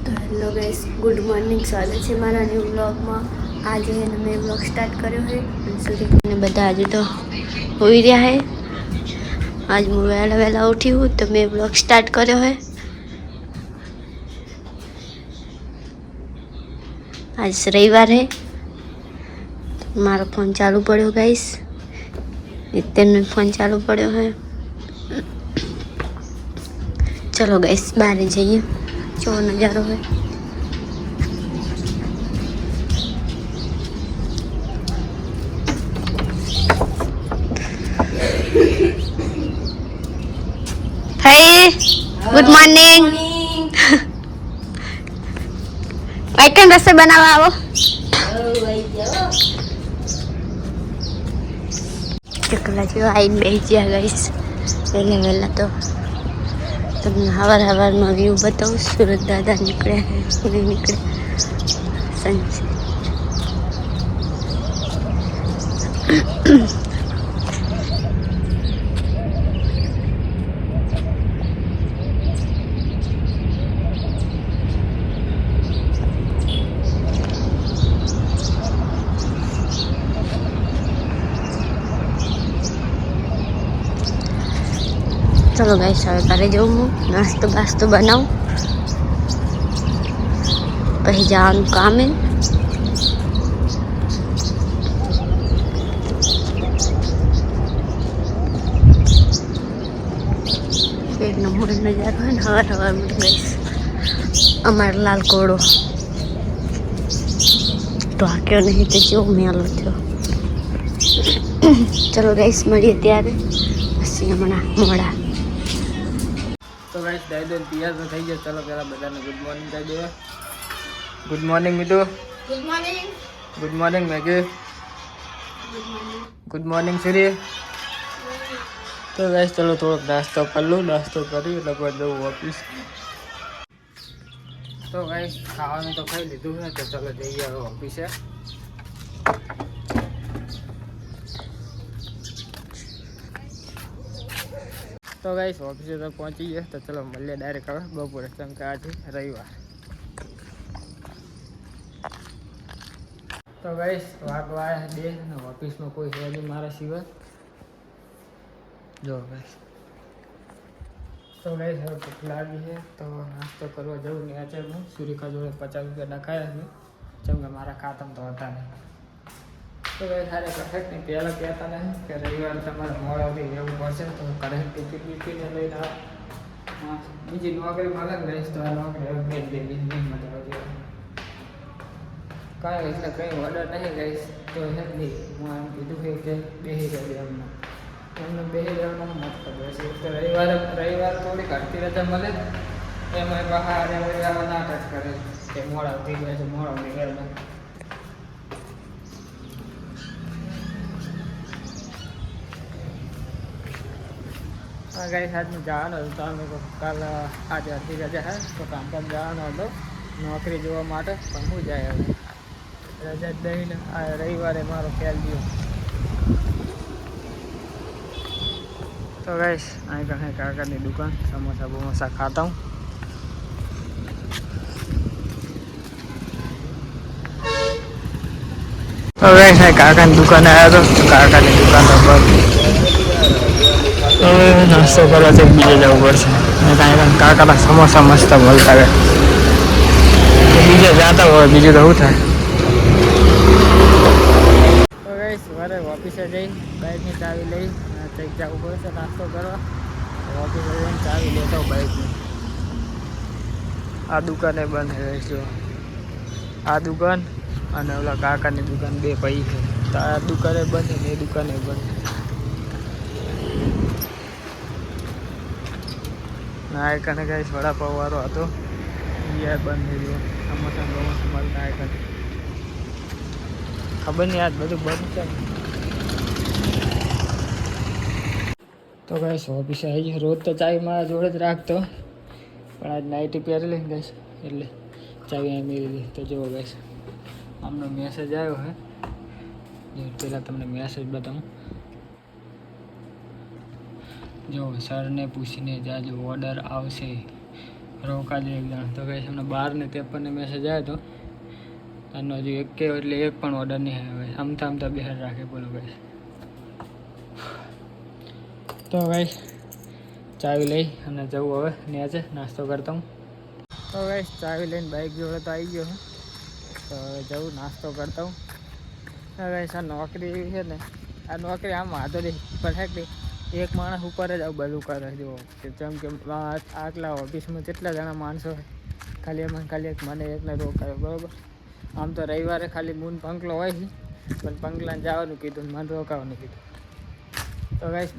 તો hello guys, good morning. સ્વાગત છે મારા ન્યૂ વ્લોગમાં. આજે મેં વ્લોગ સ્ટાર્ટ કર્યો છે અને બધા આજે તો હોઈ રહ્યા છે. આજ હું વહેલા ઉઠી હું તો મેં વ્લોગ સ્ટાર્ટ કર્યો છે. આજ રવિવાર है. મારો ફોન ચાલુ પડ્યો ગાઈસ. નિત્યનો ફોન ચાલુ પડ્યો है. चलो गाइस बाहर जाइए, जो नज़ारो है. हाय, गुड मॉर्निंग. वाइकन रस्ते बनावा आवो. चकला जो आई बेच गया गाइस. पहले वेला तो તમને હવારમાં વ્યૂ બતાવું. સુરત દાદા નીકળ્યા છે, નહીં નીકળે સંજય. चलो गाइस હવે ઘરે જવું. હું નાસ્તો બાસ્તો બનાવું પછી જવાનું કામે. એક નંબર નજારો હોય ને હવારમાં ગાઈસ. અમારો લાલ કોડો ઢાંક્યો નહીં તો કેવો મેલો થયો. ચલો ગાઈસ મળીએ ત્યારે. પછી હમણાં મોડા. तो गाइस दादो तैयार तो થઈ ગયો. ચલો પહેલા બધાને ગુડ મોર્નિંગ કહી દો. Good morning Meetu. Good morning. Good morning Maggie. Good morning Surya. તો ગાઈસ ચલો થોડોક નાસ્તો કરી લઉં. નાસ્તો કરી એટલે પછી જવું ઓફિસ. તો ગાઈસ ખાવાનું તો ખાઈ લીધું છે તો ચલો જઈએ હવે ઓફિસે. તો ગાઈસ ઓફિસે તો પહોંચી ગયા. તો ચલો મળીએ ડાયરેક્ટ હવે બપોરે, કેમ કે આજે રવિવાર. તો ગાઈસ વાગવા આવ્યા 2 અને ઓફિસમાં કોઈ છે નહીં મારા સિવાય. જો ગાઈસ તો ગાઈસ હવે ભૂખ લાગી છે તો નાસ્તો કરવા જવું. ને આજે હું સુરેખા જોડે 50 રૂપિયા નખાયા છે, કેમ કે મારા ખાતામાં તો હતા નહીં. તો ગાઈસ સારે પરફેક્ટ નહીં. પહેલાં કહેતા નહીં કે રવિવાર તમારે મોડાથી રહેવું પડશે તો ઘરે ટિફિન બીફીને લઈને બીજી નોકરી મળે ને ગાઈસ તો આ નોકરી હવે મેં દેવી નહીં મળે. કાંઈ એટલે કંઈ ઓર્ડર નહીં ગાઈસ તો હે નહીં. હું એમ કીધું છે કે બેસી ગયો એમને બેસી રહેવાનો મતલબ હશે. તો રવિવાર થોડીક ઘરથી રજા મળે એમાં બહાર રવિવાર નાટક કરે કે મોડા થઈ ગયા છે, મોડા થઈ ગયા. હા ગાઈસ આજનું જવાનું હતું તો અમે કાલ આજે અડધી રજા હે તો કામકાજ જવાનો હતો નોકરી જોવા માટે. પણ હું જાય હવે રજા જ દઈને આ રવિવારે મારો ખ્યાલ ગયો. તો ગાઈસ અહીં કણે કાકાની દુકાન સમોસા બમોસા ખાતા હું. તો ગાઈસ કાકાની દુકાને આવ્યો હતો. કાકાની દુકાન તો બંધ. હવે નાસ્તો કરવા છે બીજે જવું પડશે. અને કાંઈ કાકાના સમોસા મસ્ત મળતા હોય બીજે જતા હોય. બીજું તો શું થાય. તો ગાઈસ સવારે ઓફિસે જઈ બાઇકની ચાવી લઈ કંઈક જવું પડશે નાસ્તો કરવા. ઓફિસે જઈને ચાવી લેતા હું બાઇકની. આ દુકાને બંધ રહે છે. આ દુકાન અને ઓલા કાકાની દુકાન બે પૈ છે. તો આ દુકાને બંધ ને એ દુકાને બંધ. ના કને ગાઈસ વડાપાવ વાળો હતો એ બંધ થઈ ગયો. સમોસા બમોસા મળતા આ કને ખબર નહીં આજ બધું બંધ છે. તો ગાઈસ ઓફિસે આવી ગયો. રોજ તો ચાવી મારા જોડે જ રાખતો પણ આજ નાઇટી પહેરી લઈને ગાઈસ એટલે ચાવી અહીં મેળવી દીધી. તો જુઓ ગાઈસ આમનો મેસેજ આવ્યો હે. પહેલાં તમને મેસેજ બતાવું. જો સરને પૂછીને જાજો ઓર્ડર આવશે રોકા દે એક જણ. તો ગાઈસ અમને 12:53 મેસેજ આવ્યો હતો, આનો હજી એક પણ ઓર્ડર નહીં આવ્યો. આમતા બહાર રાખે બોલો ગાઈસ. તો ગાઈસ ચાવી લઈ અને જવું હવે ન્યાચે નાસ્તો કરતા હું. તો ગાઈસ ચાવી લઈને બાઇક જોડે તો આવી ગયો હું. તો હવે જવું નાસ્તો કરતા હું. ગાઈસ આ નોકરી એવી છે ને, આ નોકરી આમ વાંધો નહીં પરફેક્ટ એક માણસ ઉપર જ આવું બધું કરે. જુઓ જેમ કે આટલા ઓફિસમાં કેટલા જણા માણસો હોય, ખાલી એમાં ખાલી એક મને એકને રોકાયો બરાબર. આમ તો રવિવારે ખાલી મૂન પંકલો હોય છે, પણ પંકલાને જવાનું કીધું, મને રોકાવાનું કીધું. તો ગાઈસ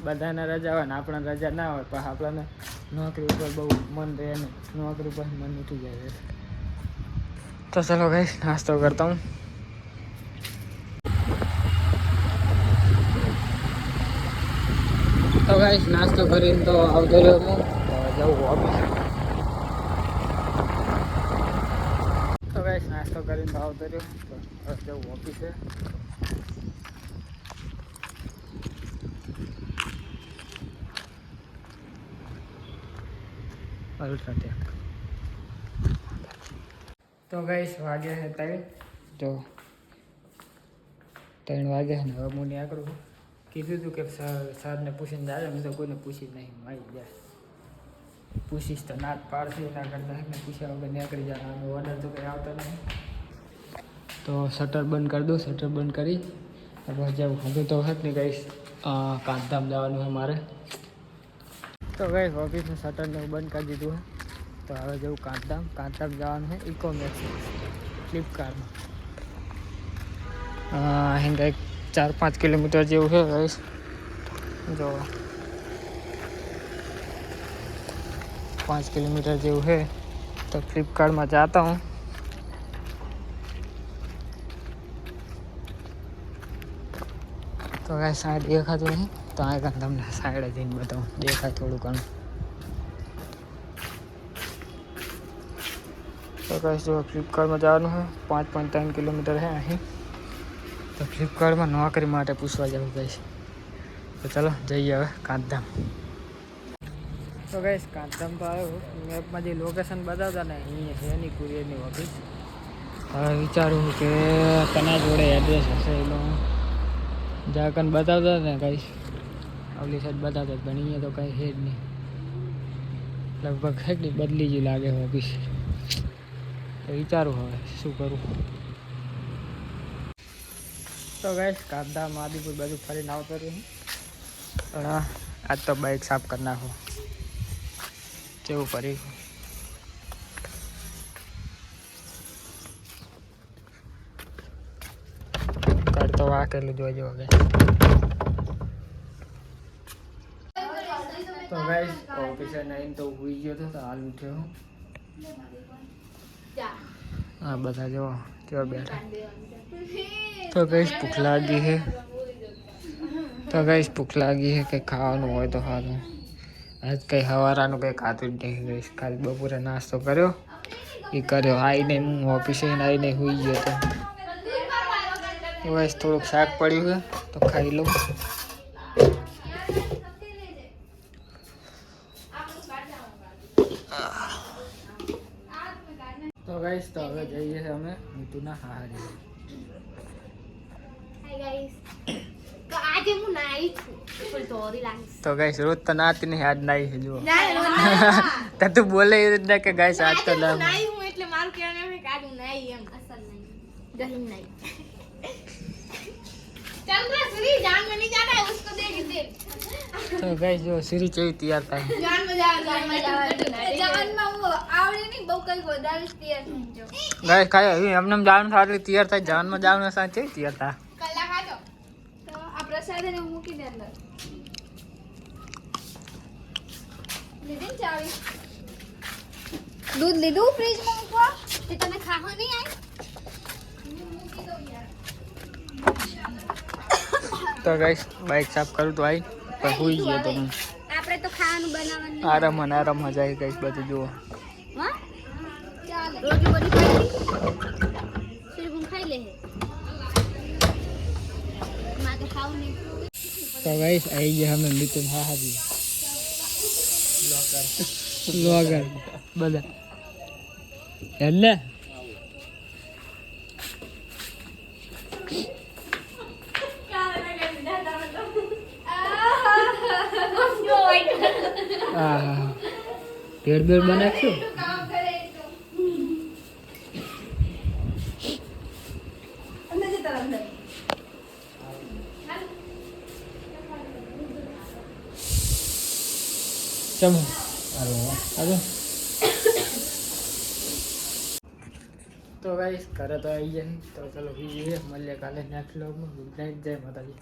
બધાને રજા હોય ને આપણે રજા ના હોય, પણ આપણને નોકરી ઉપર બહુ મન રહે ને, નોકરી ઉપર મન ઉઠી જાય. તો ચલો ગાઈસ નાસ્તો કરતા હું. તો ગાઈસ નાસ્તો કરીને તો આવતો રહ્યો હું. જવું ઓફિસ. તો ગાઈસ નાસ્તો કરીને તો આવતો રહ્યો, તો જવું ઓફિસે. અલ્ટ્રાટેક. તો ગાઈસ વાગે છે 3. જો 3 વાગે ને હવે હું નીકળું. કીધું હતું કે સરને પૂછીને જાય, મેં તો કોઈને પૂછી નહીં, આવી જાય. પૂછીશ તો ના જ પાડશે, એના કરતાં ને પૂછ્યા વગર નીકળી જાય. અમે ઓર્ડર તો કંઈ આવતો નહીં. તો શટર બંધ કરી દઉં. શટર બંધ કરી પછી જવું. હજુ તો વખત નહીં ગાઈસ, કાંધધામ જવાનું છે મારે. તો ગાઈસ ઓફિસનું શટરને બંધ કરી દીધું છે. તો હવે જવું કાંધધામ જવાનું છે ઇકોમેક્સ ફ્લિપકાર્ટમાં. અહીં કંઈક 4-5 કિલોમીટર જેવું છે ગાઈસ. જો 5 કિલોમીટર જેવું છે. તો ફ્લિપકાર્ટમાં જાતા હું. તો ગાઈસ સાઈડ દેખાતું નહીં, તો આ કાંઈ તમને સાઈડ જઈને બતાવું, દેખાય થોડું ઘણું. તો ગાઈસ જો ફ્લિપકાર્ટમાં જવાનું છે, 5.3 કિલોમીટર છે અહીં. તો ફ્લિપકાર્ટમાં નોકરી માટે પૂછવા જવું ગાઈસ. તો ચલો જઈએ હવે કાંધધામ. તો ગાઈસ કાંધધામ તો આવ્યો. મેપમાં જે લોકેશન બતાવતા ને અહીંયા છે એની કુરિયરની ઓફિસ. હવે વિચારું કે તના જોડે એડ્રેસ હશે એનો જાકન બતાવતા ને ગાઈસ, આવલી સાઈડ બતાવતા, પણ અહીંયા તો કંઈ છે જ નહીં. લગભગ છે જ નહીં, બદલી જ લાગે ઓફિસ. તો વિચારું હવે શું કરું. તો ગાઈસ કાંધધામ આદિપુર બધું ફરીને આવતો રહ્યું. પણ આજ તો બાઇક સાફ કરી નાખો, કેવું ફરી. કરતો વાકેલું જોજો હવે. તો ગાઈસ ઓફિસે નહીં તો હુઈ ગયો હતો, તો હાલ ઉઠ્યો. હા બધા જો કેવા બેઠા. તો ગાઈસ ભૂખ લાગી છે. કંઈ ખાવાનું હોય તો સારું. આજ કંઈ સવારાનું કંઈ ખાતું જ નહીં ગાઈસ. ખાલી બપોરે નાસ્તો કર્યો એ કર્યો. આવીને હું ઓફિસે આવીને સુઈ ગયો હતો. બસ થોડુંક શાક પડ્યું છે તો ખાઈ લઉં. તો ગાઈસ તો હવે જઈએ છીએ અમે મીતુના હારે. તો ગાઈસ રોજ તો નાતી નહીં, આજ નાઈ છે. જુઓ તો તું બોલે એ રીતના કે ગાઈસ આજ તો ના હું, એટલે મારું કહેવાનું એમ કે આજ હું નાઈ એમ અસલ નહીં ગહીમ નહીં. चंद्र श्री जान में नहीं जाना है, उसको देख दे. तो गाइस जो श्री चाहिए तैयार था जान में वो आवड़े नहीं बહુ કઈ વધારે તૈયાર થઈ જો ગાइस કાય હવે એમને જાન થાટલી તૈયાર થાય, જાન માં જાવને સાચે તૈયાર થા કલાક આજો. તો આ પ્રસાદ ને મૂકી દે અંદર. લીધી ચાવી, दूध લીધું ફ્રીજ માં મૂકવા તે તમે ખાવા નહીં આઈ મૂકી દો યાર. તો ગાઈસ બાઇક સાફ કરું તો આવી પણ હોઈ ગયો તો હું. આપણે તો ખાવાનું બનાવવાનું આરામ મજા આવી ગાઈસ. બધું જુઓ હા ચાલ રોજ બધી ખાઈ સિર્ફ હું ખાઈ લે માં તો ખાવ નહીં. તો ગાઈસ આવી ગયા અમે મિતુન હાહાજી બ્લોગર બધા એટલે હા ભેળ ભેળ બનાવશું ચમો હાલો તો ગાઈસ ઘરે તો આવી જાય તો ચલો મળીએ કાલે નેક્સ્ટ વ્લોગમાં. ગુડ નાઇટ, જય માતાજી.